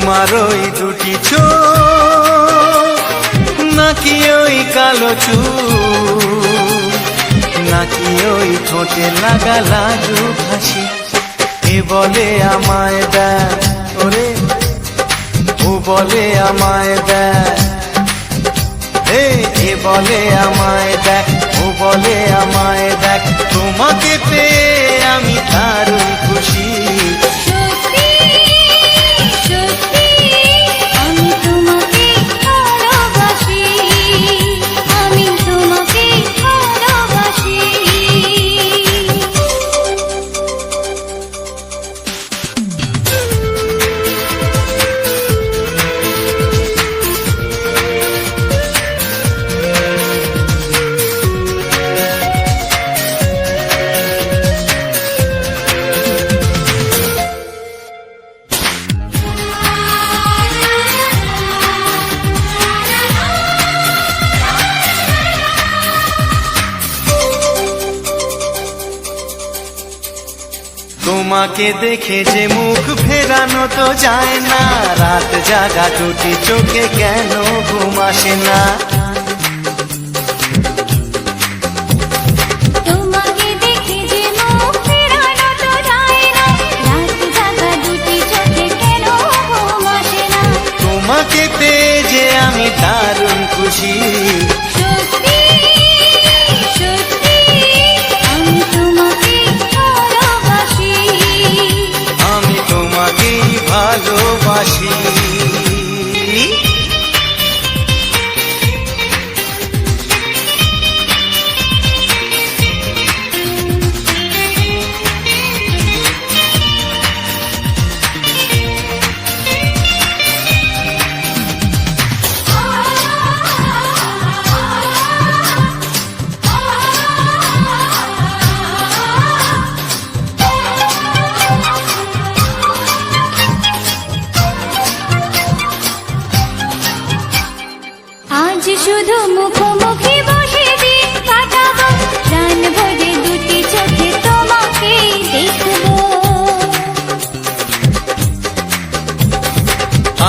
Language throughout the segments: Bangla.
তোমার ওই দুটি চোখ নাকি ওই কালো চুল, নাকি ওই ঠোঁটে লাগা লাজুক হাসি, এ বলে আমায় দেখ ওরে, ও বলে আমায় দেখ, এ বলে আমায় দেখ, ও বলে আমায় দেখ, তোমাকে পেয়ে আমি দারুণ খুশি। তোমাকে দেখে যে মুখ ফেরানো তো যায় না, রাত জাগা দুটি চোখে কেন ঘুম আসে না। তোমাকে দেখে যে মুখ ফেরানো তো যায় না, রাত জাগা দুটি চোখে কেন ঘুম আসে না। তোমাকে পেয়ে যে আমি দারুণ খুশি। ভালোবাসি। শুধু মুখোমুখি বসে দিন কাটাবো, প্রাণ ভরে দুটি চোখে তোমাকে দেখবো।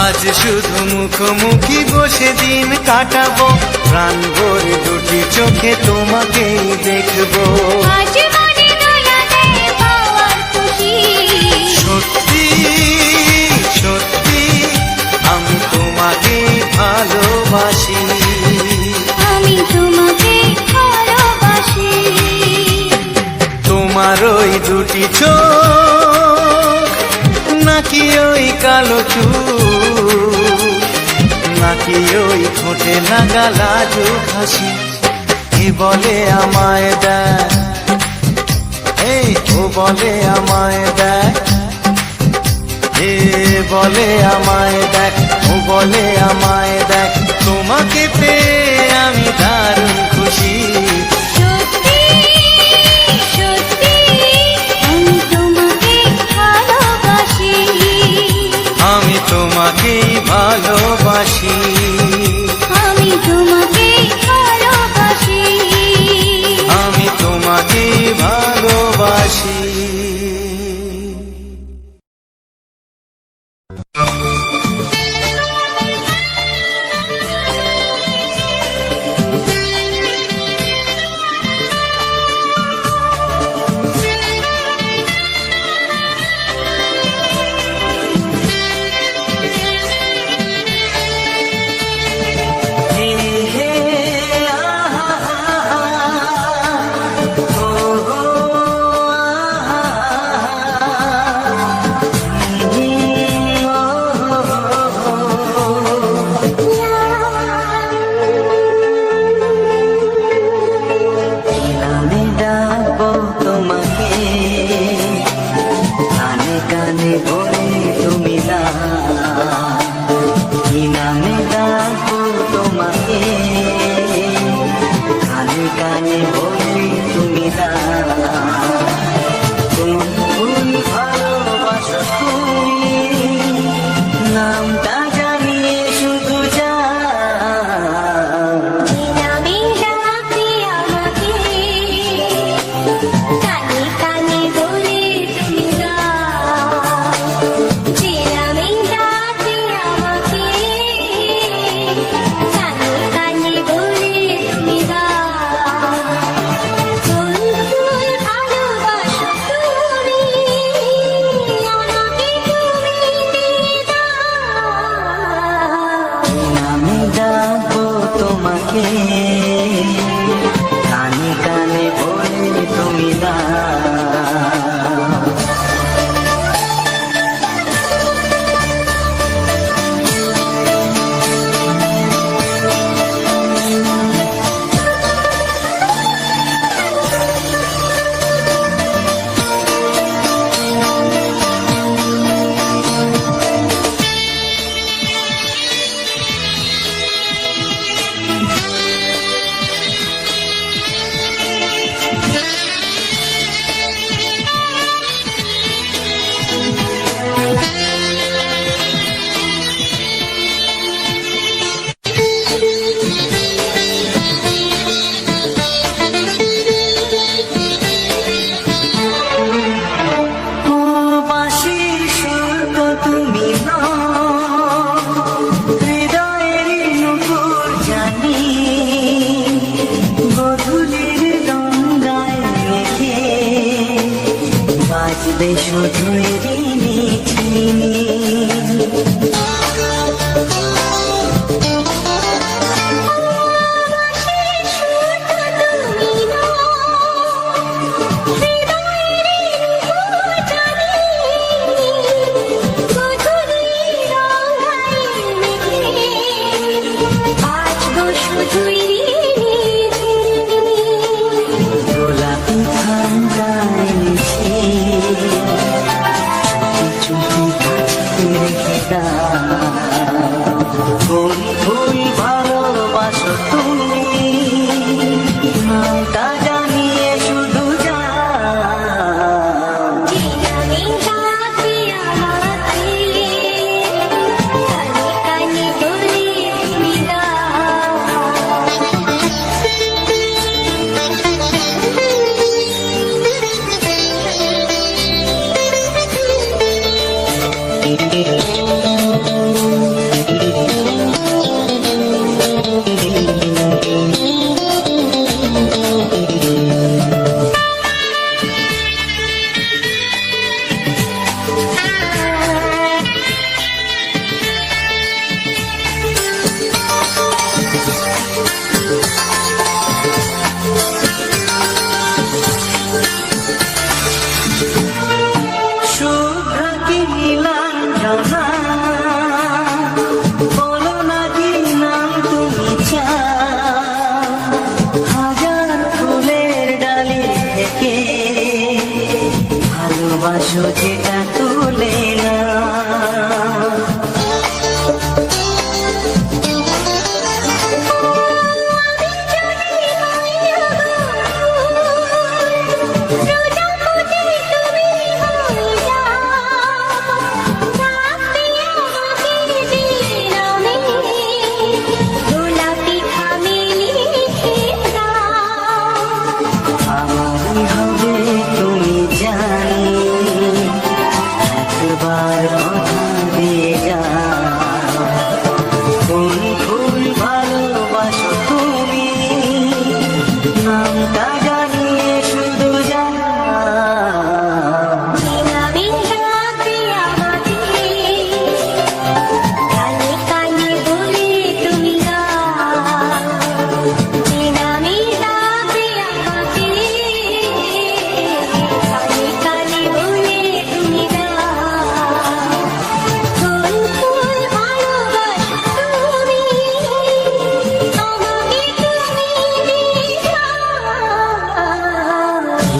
আজ শুধু মুখোমুখি বসে দিন কাটাবো, প্রাণ ভরে দুটি চোখে তোমাকেই দেখবো। আজ মনে দোলা দেয় পাওয়ার খুশি, সত্যি সত্যি আমি তোমাকে ভালোবাসি। আমি তোমাকে ভালোবাসি। তোমার ওই দুটি চোখ নাকি ওই কালো চুল, নাকি ওই ঠোঁটে লাগা লাজুক হাসি, এ বলে আমায় দেখ, ও বলে আমায় দেখ, এ বলে আমায় দেখ, ও বলে আমায় দেখ, তোমাকে পেয়ে আমি দারুণ খুশি। সত্যি সত্যি আমি তোমাকে ভালোবাসি। আমি তোমাকেই ভালোবাসি। আমি তোমাকে ভালোবাসি। আমি তোমাকেই ভালোবাসি। কানে বলে তুমি বাঁচবে শুধুই ঋণী চিনি। গোলাপি ঠান্ডায় মিশে চুপি চুপি রেখে দাও। কোন ভুল ভালোবাসো তুমি, নামটা জানিয়ে শুধু যাও। শুভ্র কি নীলাঞ্জনা, বলো না কি নাম তুমি চাও। হাজার ফুলের ডালি থেকে ভালোবাসো যেটা তুলে না। আমারই হবে তুমি জানি, একবার কথা দিয়ে যাও। কোন ফুল ভালোবাসো তুমি, নামটা জানিয়ে শুধু যাও।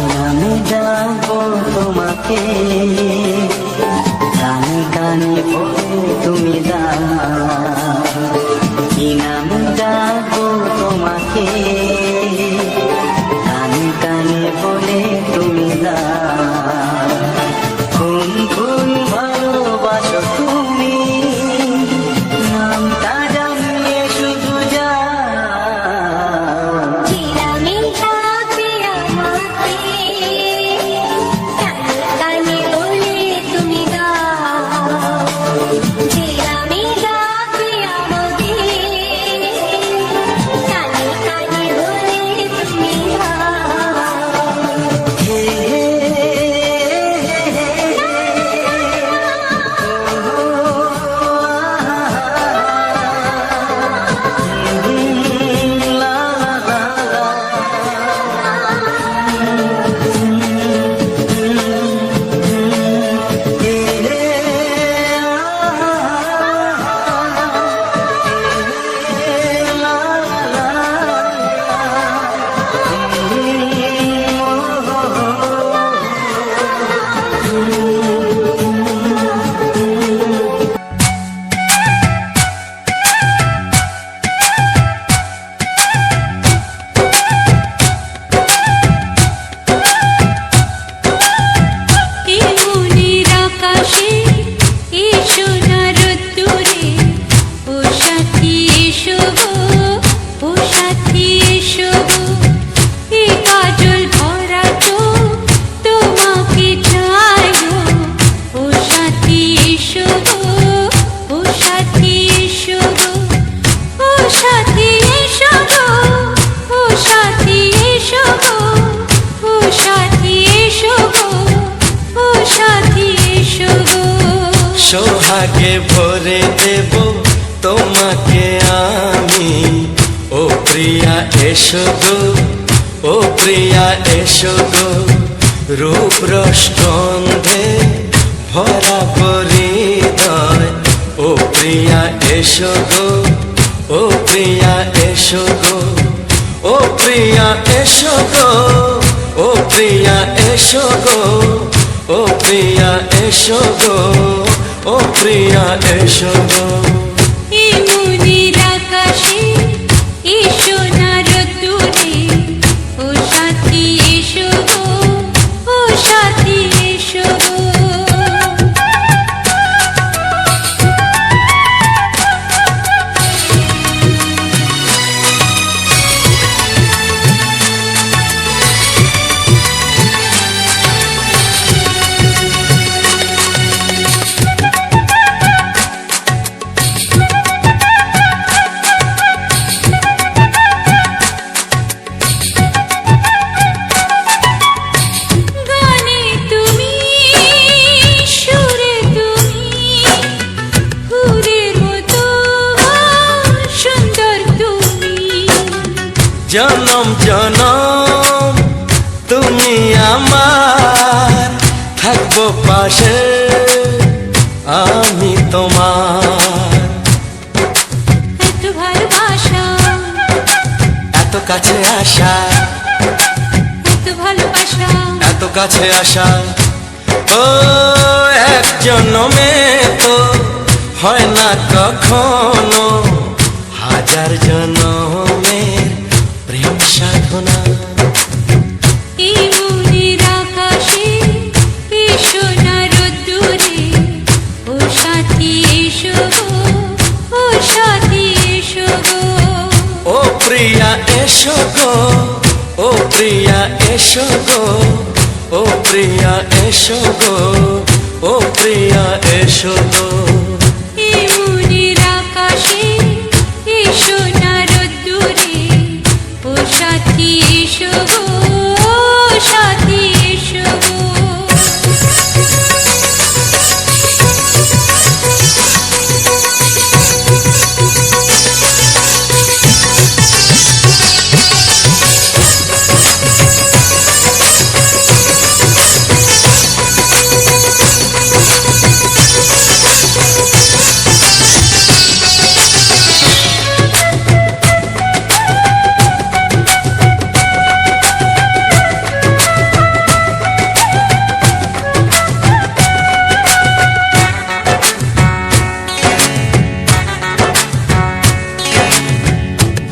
নামে ডাকবো তোমাকে, কানে কানে বলে তুমি দাও। কি নামে ডাকবো তোমাকে, কানে কানে বলে তুমি দাও। কোন ফুল ভালোবাসো তুমি, নামটা জানিয়ে শুধু যাও। কানে বলে সোহাগে ভরে দেব তোমাকে আমি। ও প্রিয়া এসো গো, ও প্রিয়া এসো গো, রূপ রস গন্ধে ভরা পরিদয়। ও প্রিয়া এসো গো, ও প্রিয়া এসো গো, ও প্রিয়া এসো গো, ও প্রিয়া এসো গো, ও প্রিয়া এসো গো, ও প্রিয়া এসো গো। এই মনের আকাশে এসো না রোদ্দুরে, ও সাথী এসো গো, ও সাথী এসো গো। গানে তুমি, সুরে তুমি, ফুলের মতো সুন্দর তুমি। জনম জনম তুমি আমার, থাকবো পাশে আমি তোমার। এত ভালোবাসা, এত কাছে আসা, এত ভালোবাসা, এত কাছে আসা, ও এক জন্মে তো হয় না কখনো, হাজার জন্মের প্রেম সাধনা। এই মনের আকাশে এসো না রোদ্দুরে, ও সাথী এসো গো, ও সাথী এসো গো। ও প্রিয়া এসো গো, ও প্রিয়া এসো গো, ও প্রিয়া এসো গো, ও প্রিয়া এসো গো। এই মনের আকাশে এসো না রোদ্দুরে, ও সাথী এসো গো, ও সাথী এসো গো।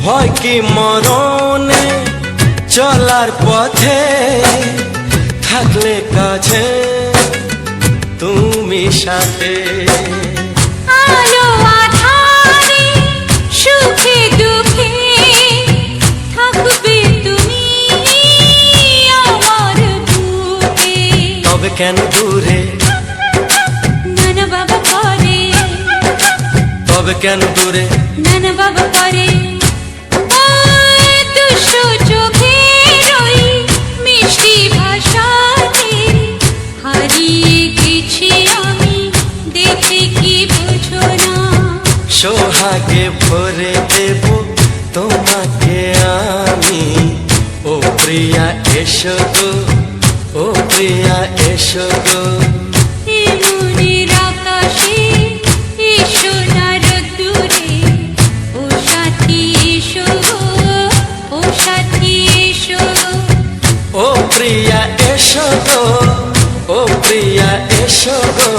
ভয় কি মরণে চলার পথে, থাকলে কাছে তুমি সাথে। আলো আঁধারে, সুখে দুঃখে, থাকবে তুমি আমার বুকে। তবে কেন দূরে, নানা বাবা করে, তবে কেন দূরে, নানা বাবা করে। ওই দুষ্টু চোখের ওই মিষ্টি ভাষাতে হারিয়ে গেছি আমি, দেখে কি বোঝো না। সোহাগে ভরে দেব তোমাকে আমি। ও প্রিয়া এসো গো, ও প্রিয়া এসো গো, এই মনের আকাশে এসো না রোদ্দুরে, ও সাথী এসো গো, ও সাথী এসো গো। ও প্রিয়া এসো গো, ও প্রিয়া এসো গো,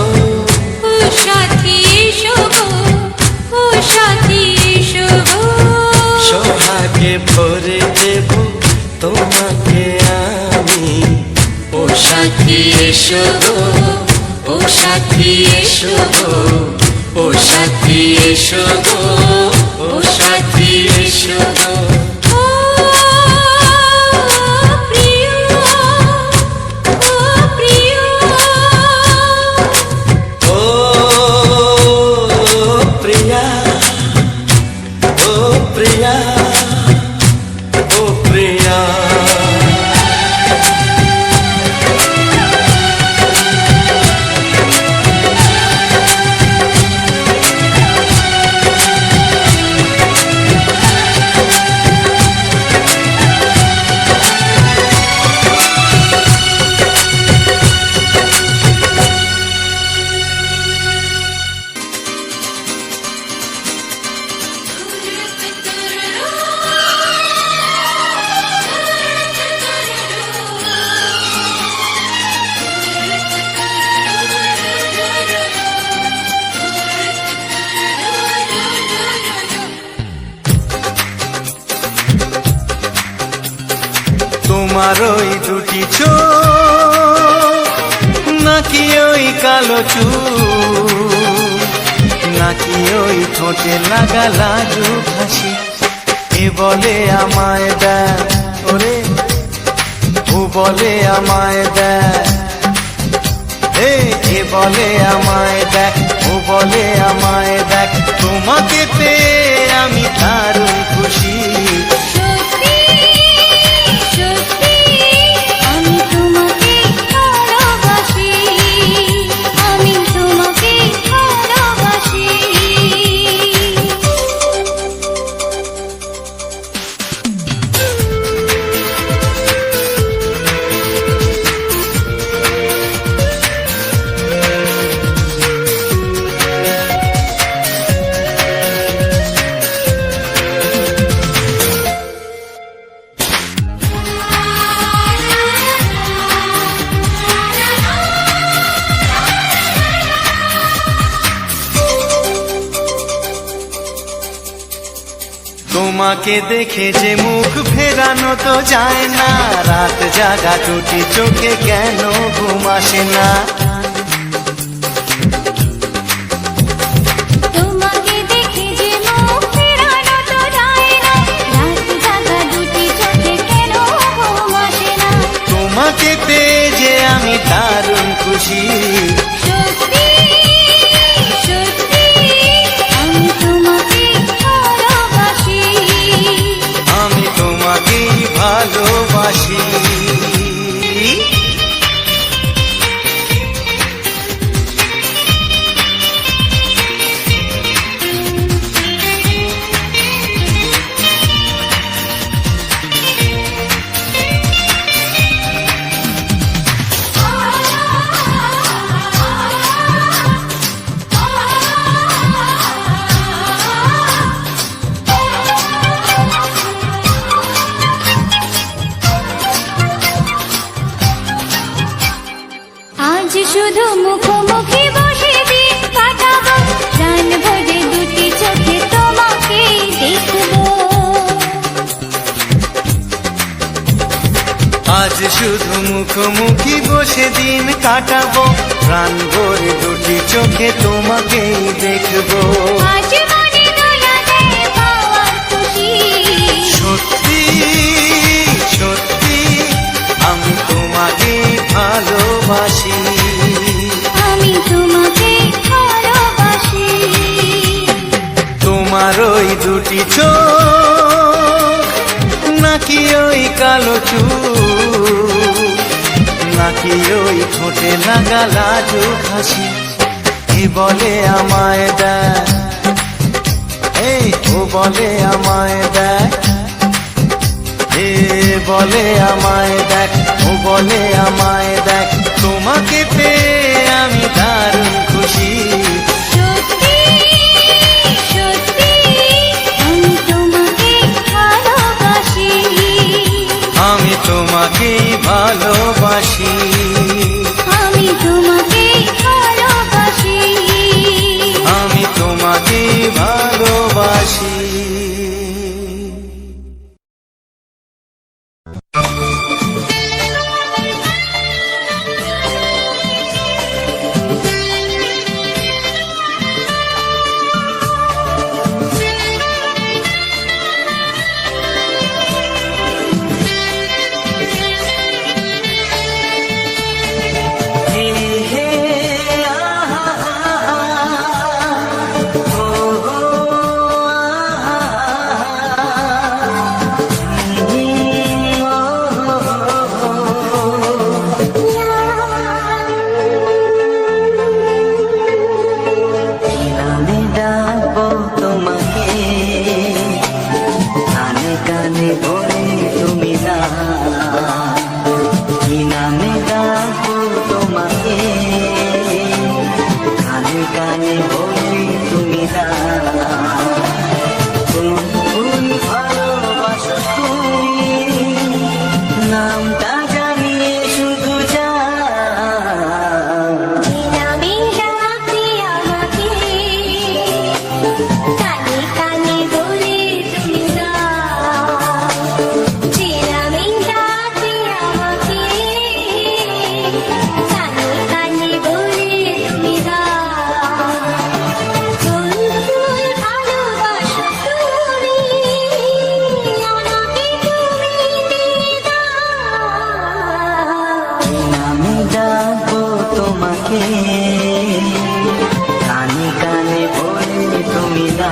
ও সাথী এসো গো, ও সাথী এসো গো। সোহাগে ভরে দেব তোমাকে আমি। ও সাথী এসো গো, ও সাথী এসো গো, ও সাথী এসো গো, ও সাথী এসো গো। ও প্রিয়, ও প্রিয়, ও প্রিয়া, ও প্রিয়া, ও প্রিয়া। তোমার ওই দুটি চোখ নাকি ওই কালো চুল নাকি ওই ঠোঁটে লাগা লাজুক হাসি এ বলে আমায় দেয় ওরে ও বলে আমায় দেয় এ বলে আমায় দেখ ও বলে আমায় দেখ তোমাকে পেয়ে আমি দারুণ খুশি সত্যি সত্যি আমি তোমাকে ভালোবাসি আমি তোমাকে ভালোবাসি তোমাকে দেখে যে মুখ ফেরানো তো যায় না রাত জাগা দুটি চোখে কেন ঘুম আসে না তোমাকে দেখে যে মুখ ফেরানো তো যায় না রাত জাগা দুটি চোখে কেন ঘুম আসে না তোমাকে পেয়ে যে আমি দারুণ খুশি সত্যি সত্যি আমি তোমাকে ভালোবাসি আমি তোমাকেই ভালোবাসি আজ শুধু মুখোমুখি বসে দিন কাটাবো প্রাণ ভরে দুটি চোখে তোমাকে দেখবো আজ শুধু মুখোমুখি বসে দিন কাটাবো প্রাণ ভরে দুটি চোখে তোমাকেই দেখবো আজ মনে দোলা দেয় পাওয়ার খুশি সত্যি সত্যি আমি তোমাকে ভালোবাসি আমি তোমাকে ভালোবাসি তোমার ওই দুটি চোখ নাকি ওই কালো চুল নাকি ওই ঠোঁটে লাগা লাজুক হাসি এ বলে আমায় দেয় ও বলে আমায় দেয় এ বলে আমায় দেখ ও বলে আমায় দেখ তোমাকে পেয়ে আমি দারুণ খুশি সত্যি সত্যি আমি তোমাকে ভালোবাসি আমি তোমাকেই ভালোবাসি আমি তোমাকে ভালোবাসি আমি তোমাকেই ভালোবাসি আমি ডাকবো তোমাকে কানে কানে বলে তুমি না কি নামে ডাকবো তোমাকে কানে কানে বলে তুমি না কোন ভালোবাসো তুমি নামটা জানিয়ে শুধু যা আমি ডাকতে আমাকে কানে কানে বলে তুমি না আমি ডাকতে কানে কানে বলে তুমি না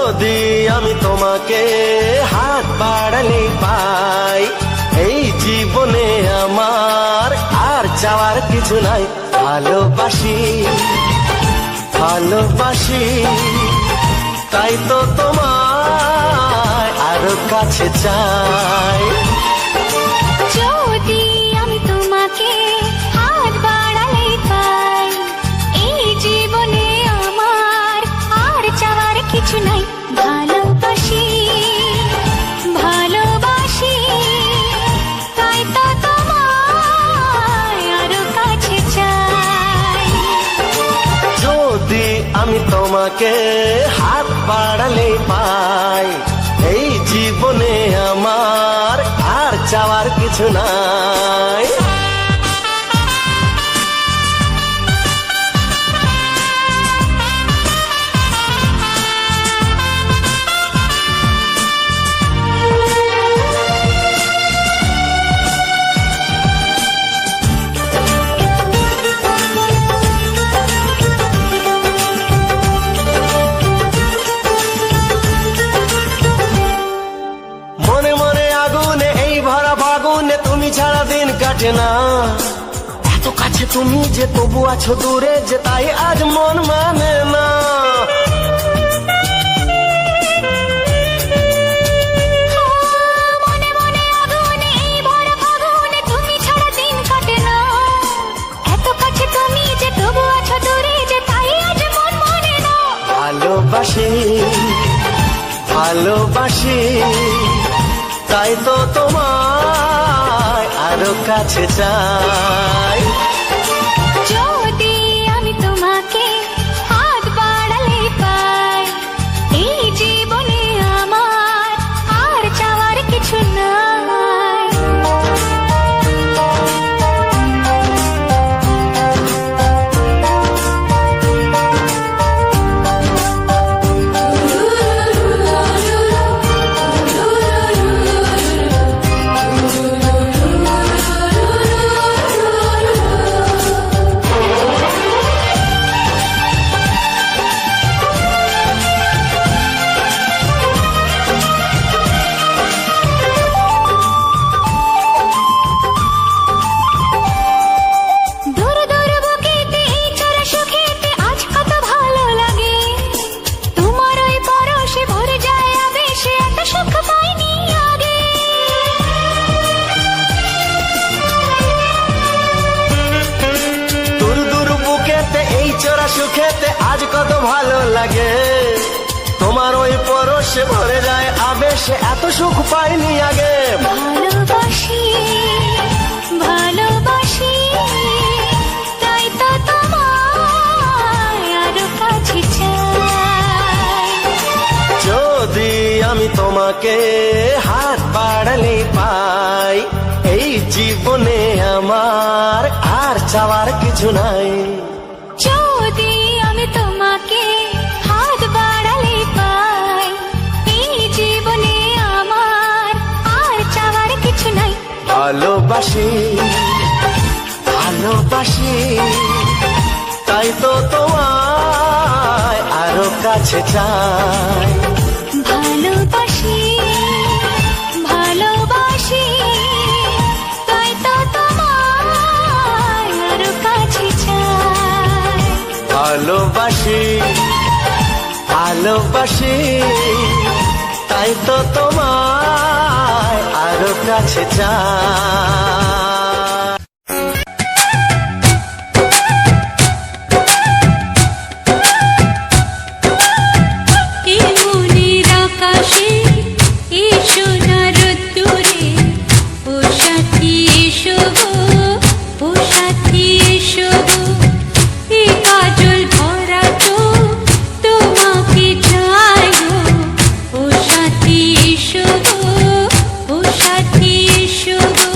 যদি আমি তোমাকে হাত বাড়ালে পাই, এই জীবনে আমার আর চাওয়ার কিছু নাই। ভালোবাসি ভালোবাসি, তাই তো তোমায় আরো কাছে চাই। যদি আমি তোমাকে হাত বাড়ালে পাই, এই জীবনে আমার আর চাওয়ার কিছু নাই। ভালোবাসি ভালোবাসি, তাই তো তোমায় আরো কাছে চাই। যদি আমি তোমাকে হাত বাড়ালে পাই, এই জীবনে আমার আর চাওয়ার কিছু নাই। মনে মনে আগুনে এই ভরা ফাগুনে তুমি ছাড়া দিন কাটে না। এত কাছে তুমি যে তবু আছো দূরে, যে তাই আজ মন মানে না। মনে মনে আগুনে এই ভরা ফাগুনে তুমি ছাড়া দিন কাটে না। এত কাছে তুমি যে তবু আছো দূরে, যে তাই আজ মন মানে না। ভালোবাসি ভালোবাসি, তাই তো তোমায় আরো কাছে চাই। যদি আমি তোমাকে হাত বাড়ালে পাই, এই জীবনে আমার আর চাওয়ার কিছু নাই। দূর দূর বুকেতে এই চোরা সুখেতে আজ কত ভালো লাগে। তোমার ওই পরশে ভরে যায় আবেশে, এত সুখ পাইনি আগে। দূর দূর বুকেতে এই চোরা সুখেতে আজ কত ভালো লাগে। তোমার ওই পরশে ভরে যায় আবেশে, এত সুখ পাইনি আগে। ভালোবাসি ভালোবাসি, তাই তো তোমায় আরো কাছে চাই। যদি আমি তোমাকে হাত বাড়ালে পাই, এই জীবনে আমার আর চাওয়ার কিছু নাই। যদি আমি তোমাকে হাত বাড়ালে পাই, এই জীবনে আমার আর চাওয়ার কিছু নাই। ভালোবাসি ভালোবাসি, তাই তো তোমায় আরো কাছে চাই। ভালোবাসি ভালোবাসি, তাই তো তোমায় আরো কাছে চাই। ভালোবাসি ভালোবাসি, তাই তো তোমায় আরো কাছে চাই। এই মনের আকাশে এই সোনার রোদ্দুরে, ও সাথী এসো গো, ও সাথী এসো গো। এই কাজল ভরা চোখ তোমাকে চাই গো, ও সাথী এসো গো, ও সাথী এসো গো,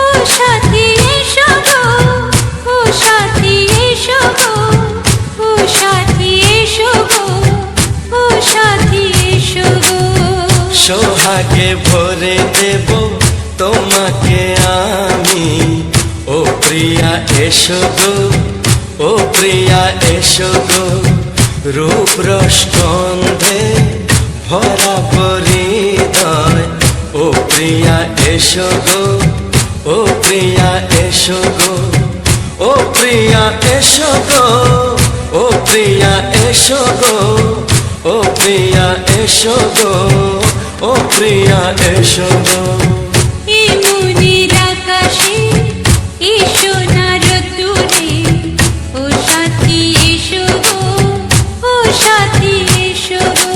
ও সাথী এসো গো, ও সাথী এসো গো, ও সাথী এসো গো, ও সাথী এসো গো। সোহাগে ভরে দেব তোমাকে আমি, ও প্রিয়া এসো গো, ও প্রিয়া এসো গো। রূপ রস গন্ধে এসো গো, ও প্রিয়া এসো গো, ও প্রিয়া এসো গো, ও প্রিয়া এসো গো, ও প্রিয়া এসো গো, ও প্রিয়া এসো গো। এই মনের আকাশে এসো না রোদ্দুরে, ও সাথী এসো গো, ও সাথী এসো গো।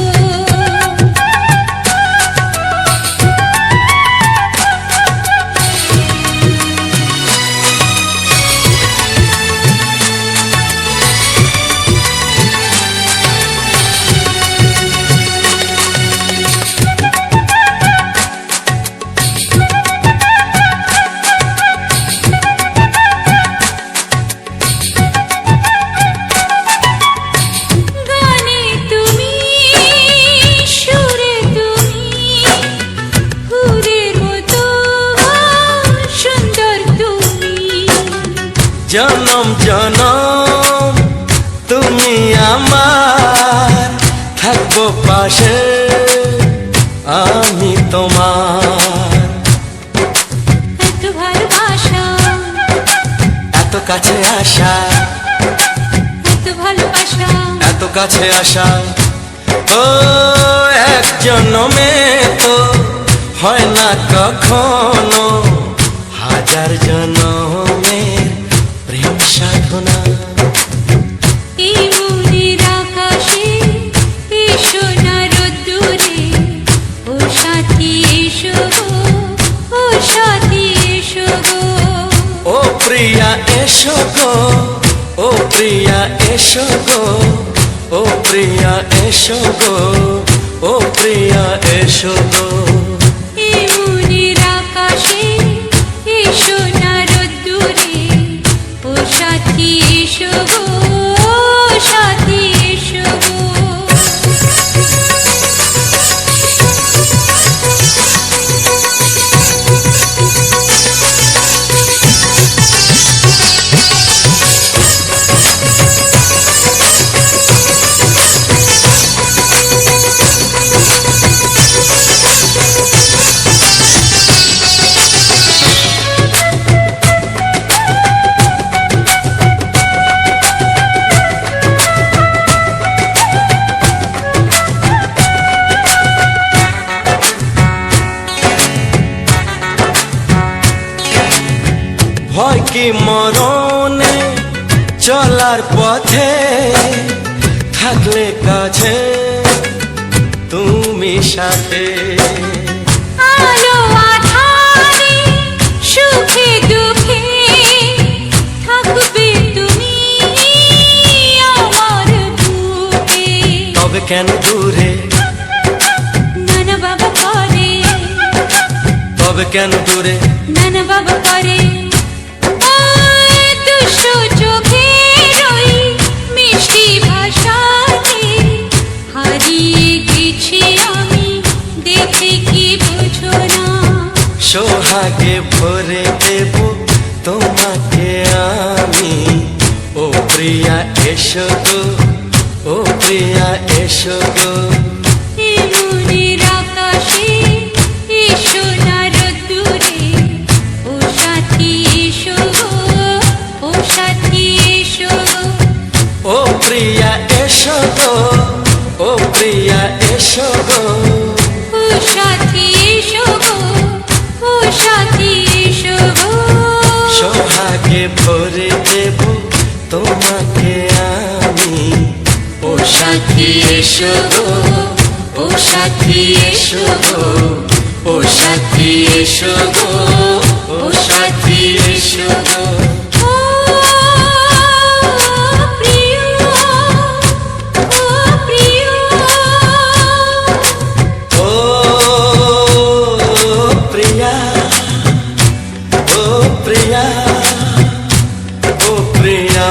গানে তুমি, সুরে তুমি, ফুলের মতো সুন্দর তুমি। জনম জনম তুমি আমার, থাকবো পাশে আমি তোমার। এত ভালোবাসা, এত কাছে আসা, এত ভালোবাসা, এত কাছে আসা, ও এক জন্মে তো হয় না কখনো, হাজার জন্মের প্রেম সাধনা। এই মনের আকাশে এসো না রোদ্দুরে, ও সাথী এসো গো, ও সাথী এসো গো। ও প্রিয়া এসো গো, ও প্রিয়া এসো গো, ও প্রিয়া এসো গো, ও প্রিয়া এসো গো। এই মনের আকাশে এসো না রোদ্দুরে, ও সাথী এসো গো, ও সাথী এসো গো। ভয় কি মরণে চলার পথে, থাকলে কাছে তুমি সাথে। আলো আঁধারে, সুখে দুঃখে থাকবে তুমি আমার বুকে। তবে কেন দূরে, নানা বাবা করে, তবে কেন দূরে, নানা বাবা করে। ওই দুষ্ট চোখের ওই মিষ্টি ভাষাতে হারিয়ে গেছি আমি, দেখে কি বুঝো না। সোহাগে ভরে দেব তোমাকে আমি, ও প্রিয়া এসো গো, ও প্রিয়া এসো গো। এই মনের আকাশে এসো না রোদ্দুরে, ও সাথী এসো গো, ও সাথী এসো গো। ও প্রিয়া এসো গো, ও প্রিয়া এসো গো। ও সাথী এসো গো, ও সাথী এসো গো। সোহাগে ভরে দেব তোমাকে আমি, ও সাথী এসো গো, ও সাথী এসো গো, ও সাথী এসো গো, ও সাথী এসো গো। ও প্রিয়, ও প্রিয়, ও প্রিয়া, ও প্রিয়া, ও প্রিয়া।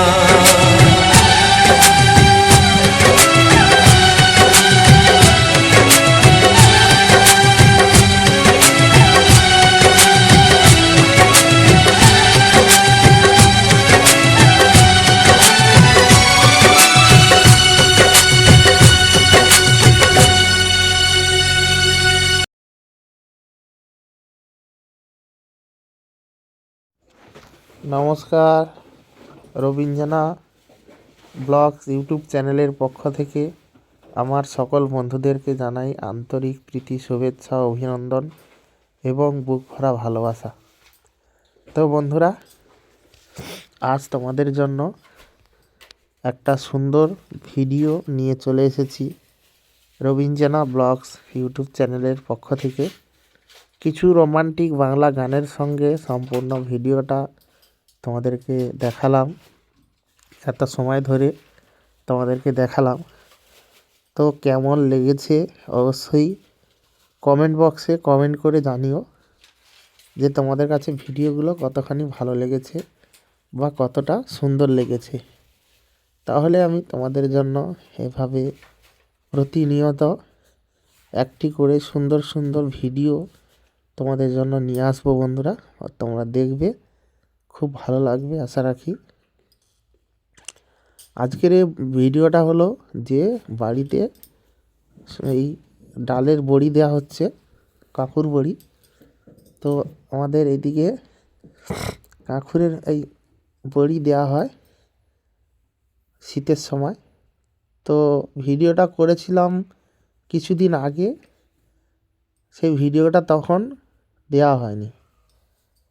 নমস্কার, রবীন্দ্রনা ব্লগস ইউটিউব চ্যানেলের পক্ষ থেকে আমার সকল বন্ধুদেরকে জানাই আন্তরিক প্রীতি, শুভেচ্ছা, অভিনন্দন এবং বুক ভরা ভালোবাসা। তো বন্ধুরা, আজ তোমাদের জন্য একটা সুন্দর ভিডিও নিয়ে চলে এসেছি রবীন্দ্রনা ব্লগস ইউটিউব চ্যানেলের পক্ষ থেকে। কিছু রোমান্টিক বাংলা গানের সঙ্গে সম্পূর্ণ ভিডিওটা তোমাদেরকে দেখালাম, এত সময় ধরে তোমাদেরকে দেখালাম। তো কেমন লেগেছে অবশ্যই কমেন্ট বক্সে কমেন্ট করে জানিও যে তোমাদের কাছে ভিডিওগুলো কতখানি ভালো লেগেছে বা কতটা সুন্দর লেগেছে। তাহলে আমি তোমাদের জন্য এভাবে প্রতিনিয়ত একটি করে সুন্দর সুন্দর ভিডিও তোমাদের জন্য নিয়ে আসবো বন্ধুরা, আর তোমরা দেখবে, খুব ভালো লাগবে আশা রাখি। আজকের এই ভিডিওটা হলো যে বাড়িতে এই ডালের বড়ি দেওয়া হচ্ছে, কাঁকুর বড়ি। তো আমাদের এদিকে কাঁকুরের এই বড়ি দেওয়া হয় শীতের সময়। তো ভিডিওটা করেছিলাম কিছুদিন আগে, সেই ভিডিওটা তখন দেওয়া হয়নি,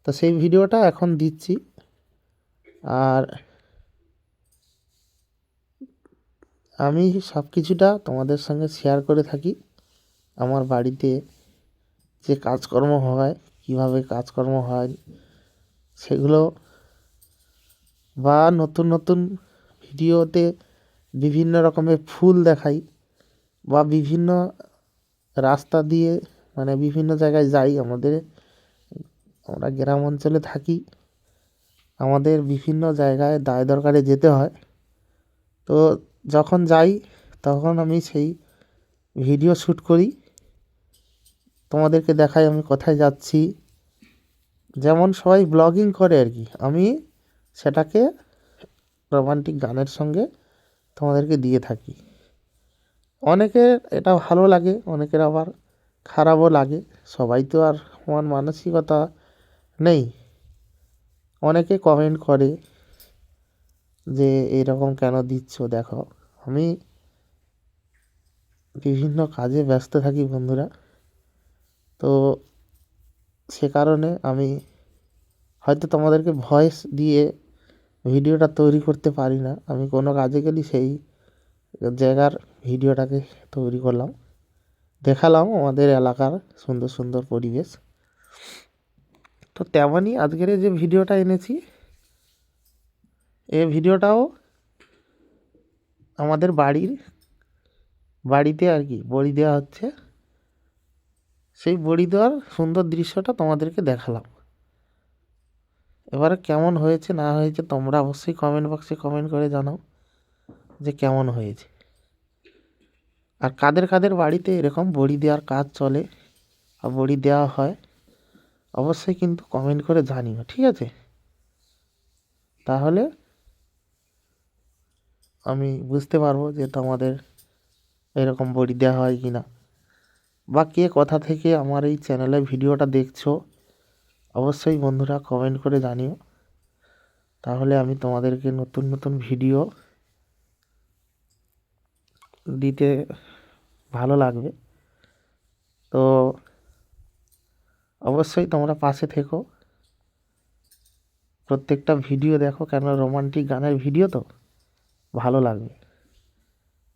তো সেই ভিডিওটা এখন দিচ্ছি। আর আমি সব কিছুটা তোমাদের সঙ্গে শেয়ার করে থাকি। আমার বাড়িতে যে কাজকর্ম হয়, কিভাবে কাজকর্ম হয় সেগুলো, বা নতুন নতুন ভিডিওতে বিভিন্ন রকমের ফুল দেখাই, বা বিভিন্ন রাস্তা দিয়ে মানে বিভিন্ন জায়গায় যাই। আমরা গ্রাম অঞ্চলে থাকি, আমাদের বিভিন্ন জায়গায় দায় দরকারে যেতে হয়। তো যখন যাই তখন আমি সেই ভিডিও শ্যুট করি, তোমাদেরকে দেখাই আমি কোথায় যাচ্ছি। যেমন সবাই ব্লগিং করে আর কি, আমি সেটাকে রোমান্টিক গানের সঙ্গে তোমাদেরকে দিয়ে থাকি। অনেকের এটা ভালো লাগে, অনেকের আবার খারাপও লাগে। সবাই তো আর সমান মানসিকতা নেই। অনেকে কমেন্ট করে যে এরকম কেন দিচ্ছ। দেখো, আমি বিভিন্ন কাজে ব্যস্ত থাকি বন্ধুরা, তো সে কারণে আমি হয়তো তোমাদেরকে ভয়েস দিয়ে ভিডিওটা তৈরি করতে পারি না। আমি কোনো কাজে গেলে সেই জায়গার ভিডিওটাকে তৈরি করলাম, দেখালাম আমাদের এলাকার সুন্দর সুন্দর পরিবেশ। তো তেমনই আজকের যে ভিডিওটা এনেছি, এই ভিডিওটাও আমাদের বাড়িতে আর কি বড়ি দেওয়া হচ্ছে। সেই বড়ি দেওয়ার সুন্দর দৃশ্যটা তোমাদেরকে দেখালাম। এবারে কেমন হয়েছে না হয়েছে তোমরা অবশ্যই কমেন্ট বক্সে কমেন্ট করে জানাও যে কেমন হয়েছে। আর কাদের কাদের বাড়িতে এরকম বড়ি দেওয়ার কাজ চলে আর বড়ি দেওয়া হয়, অবশ্যই কিন্তু কমেন্ট করে জানিও, ঠিক আছে? তাহলে আমি বুঝতে পারবো যে তোমাদের এরকম বড়ি দেওয়া হয় কি না, বা কে কোথা থেকে আমার এই চ্যানেলে ভিডিওটা দেখছো অবশ্যই বন্ধুরা কমেন্ট করে জানিও। তাহলে আমি তোমাদেরকে নতুন নতুন ভিডিও দিতে ভালো লাগবে। তো অবশ্যই তোমরা পাশে থেকো, প্রত্যেকটা ভিডিও দেখো, কেন রোমান্টিক গানের ভিডিও তো ভালো লাগবে।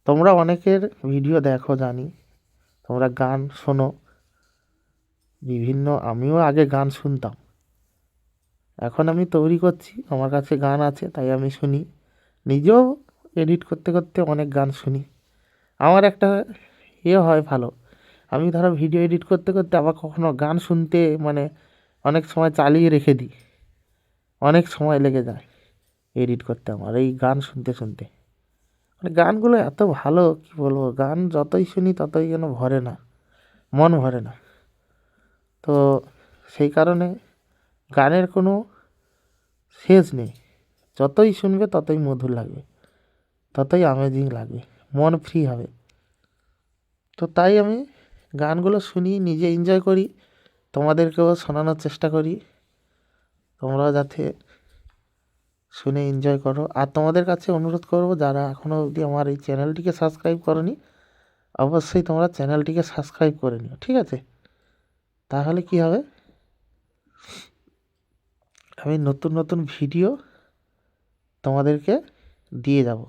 তোমরা অনেকের ভিডিও দেখো জানি, তোমরা গান শোনো বিভিন্ন। আমিও আগে গান শুনতাম, এখন আমি তৈরি করছি, আমার কাছে গান আছে তাই আমি শুনি। নিজেও এডিট করতে করতে অনেক গান শুনি। আমার একটা হয় ভালো, আমি ধরো ভিডিও এডিট করতে করতে আবার কখনো গান শুনতে মানে অনেক সময় চালিয়ে রেখে দিই। অনেক সময় লেগে যায় এডিট করতে আমার এই গান শুনতে শুনতে। মানে গানগুলো এত ভালো, কি বলবো, গান যতই শুনি ততই যেন ভরে না, মন ভরে না। তো সেই কারণে গানের কোনো শেষ নেই, যতই শুনবে ততই মধুর লাগবে, ততই আমেজিং লাগবে, মন ফ্রি হবে। তো তাই আমি গানগুলো শুনি, নিজে এনজয় করি, তোমাদেরকেও শোনানোর চেষ্টা করি, তোমরাও যাতে শুনে এনজয় করো। আর তোমাদের কাছে অনুরোধ করব, যারা এখনও অবধি আমার এই চ্যানেলটিকে সাবস্ক্রাইব করনি, অবশ্যই তোমরা চ্যানেলটিকে সাবস্ক্রাইব করে নিও, ঠিক আছে? তাহলে কি হবে, আমি নতুন নতুন ভিডিও তোমাদেরকে দিয়ে যাব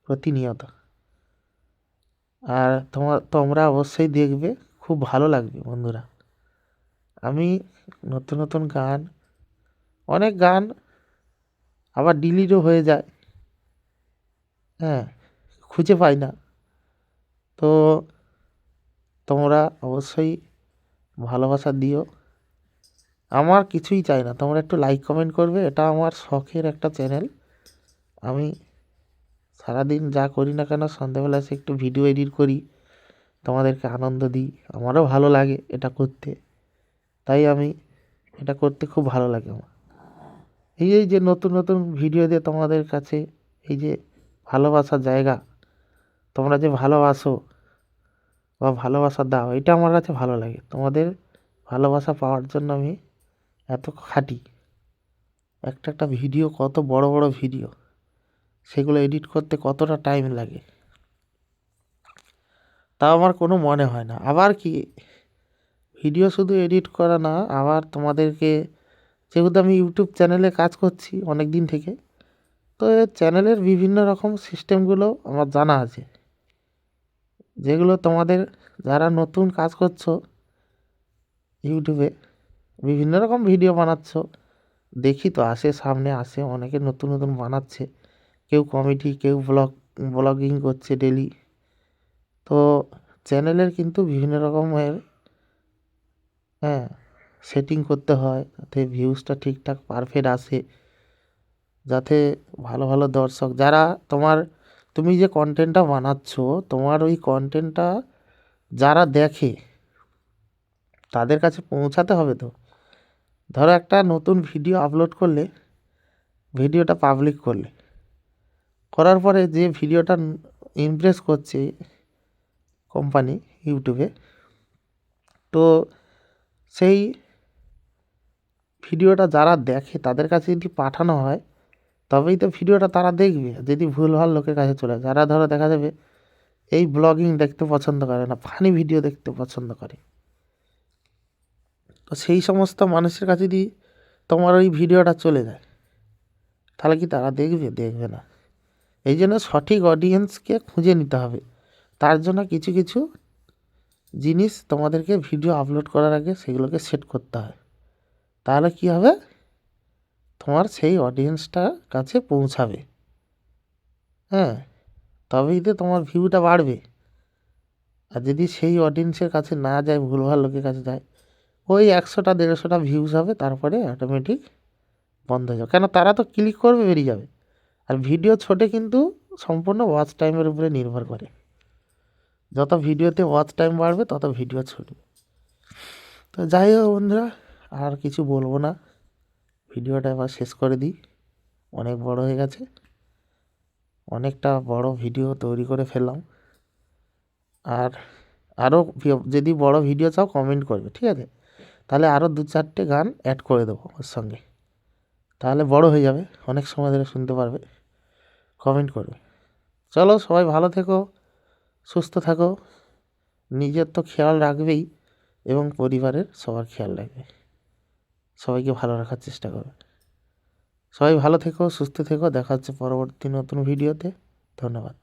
প্রতিনিয়ত। আর তোমরা অবশ্যই দেখবে, খুব ভালো লাগবে বন্ধুরা। আমি নতুন নতুন গান, অনেক গান আবার ডিলিটও হয়ে যায়, হ্যাঁ, খুঁজে পাই না। তো তোমরা অবশ্যই ভালোবাসা দিও। আমার কিছুই চাই না, তোমরা একটু লাইক কমেন্ট করবে, এটা আমার শখের একটা চ্যানেল। আমি সারাদিন যা করি না কেন, সন্ধ্যেবেলা এসে একটু ভিডিও এডিট করি, তোমাদেরকে আনন্দ দিই, আমারও ভালো লাগে এটা করতে। তাই আমি এটা করতে খুব ভালো লাগে আমার। এই যে নতুন নতুন ভিডিও দিয়ে তোমাদের কাছে এই যে ভালোবাসার জায়গা, তোমরা যে ভালোবাসো বা ভালোবাসা দাও, এটা আমার কাছে ভালো লাগে। তোমাদের ভালোবাসা পাওয়ার জন্য আমি এত খাটি। একটা একটা ভিডিও, কত বড় বড় ভিডিও, সেগুলো এডিট করতে কতটা টাইম লাগে, তা আমার কোনো মনে হয় না। আবার কি, ভিডিও শুধু এডিট করা না, আবার তোমাদেরকে, যেহেতু আমি ইউটিউব চ্যানেলে কাজ করছি অনেক দিন থেকে, তো চ্যানেলের বিভিন্ন রকম সিস্টেমগুলো আমার জানা আছে, যেগুলো তোমাদের যারা নতুন কাজ করছো ইউটিউবে, বিভিন্ন রকম ভিডিও বানাচ্ছ, দেখি তো আসে, সামনে আসে, অনেকে নতুন নতুন বানাচ্ছে, কেউ কমেডি, কেউ ব্লগিং করছে ডেলি। তো চ্যানেলের কিন্তু বিভিন্ন রকমের, হ্যাঁ, সেটিং করতে হয় যাতে ভিউজটা ঠিকঠাক পারফেক্ট আসে, যাতে ভালো ভালো দর্শক, যারা তুমি যে কন্টেন্টটা বানাচ্ছ, তোমার ওই কন্টেন্টটা যারা দেখে তাদের কাছে পৌঁছাতে হবে। তো ধরো একটা নতুন ভিডিও আপলোড করলে, ভিডিওটা পাবলিক করলে, করার পরে যে ভিডিওটা ইমপ্রেস করছে কোম্পানি ইউটিউবে, তো সেই ভিডিওটা যারা দেখে তাদের কাছে যদি পাঠানো হয়, তবেই তো ভিডিওটা তারা দেখবে। যদি ভুলভাল লোকের কাছে চলে, যারা ধরো দেখা যাবে এই ব্লগিং দেখতে পছন্দ করে না, ফানি ভিডিও দেখতে পছন্দ করে, তো সেই সমস্ত মানুষের কাছে যদি তোমার ওই ভিডিওটা চলে যায়, তাহলে কি তারা দেখবে? দেখবে না। এই জন্য সঠিক অডিয়েন্সকে খুঁজে নিতে হবে। তার জন্য কিছু কিছু জিনিস তোমাদেরকে ভিডিও আপলোড করার আগে সেগুলোকে সেট করতে হয়। তাহলে কি হবে, তোমার সেই অডিয়েন্সটার কাছে পৌঁছাবে, হ্যাঁ, তবেই তো তোমার ভিউটা বাড়বে। আর যদি সেই অডিয়েন্সের কাছে না যায়, ভুলভাল লোকের কাছে যায়, ওই 100টা 150টা ভিউজ হবে, তারপরে অটোমেটিক বন্ধ হয়ে যাবে। কেন, তারা তো ক্লিক করবে, বেরিয়ে যাবে। আর ভিডিও ছোটে কিন্তু সম্পূর্ণ ওয়াচ টাইমের উপরে নির্ভর করে। যত ভিডিওতে ওয়াচ টাইম বাড়বে, তত ভিডিও ছুটবে। তো যাই হোক বন্ধুরা, আর কিছু বলবো না, ভিডিওটা এবার শেষ করে দিই। অনেক বড় হয়ে গেছে, অনেকটা বড় ভিডিও তৈরি করে ফেললাম। আর আরও যদি বড় ভিডিও চাও কমেন্ট করবে, ঠিক আছে? তাহলে আরও 2-4টে গান অ্যাড করে দেবো ওর সঙ্গে, তাহলে বড় হয়ে যাবে, অনেক সময় ধরে শুনতে পারবে। কমেন্ট করবে। চলো, সবাই ভালো থেকো, সুস্থ থাকো, নিজের তো খেয়াল রাখবেই, এবং পরিবারের সবার খেয়াল রাখবে, সবাইকে ভালো রাখার চেষ্টা করবে। সবাই ভালো থেকো, সুস্থ থেকো, দেখা হচ্ছে পরবর্তী নতুন ভিডিওতে। ধন্যবাদ।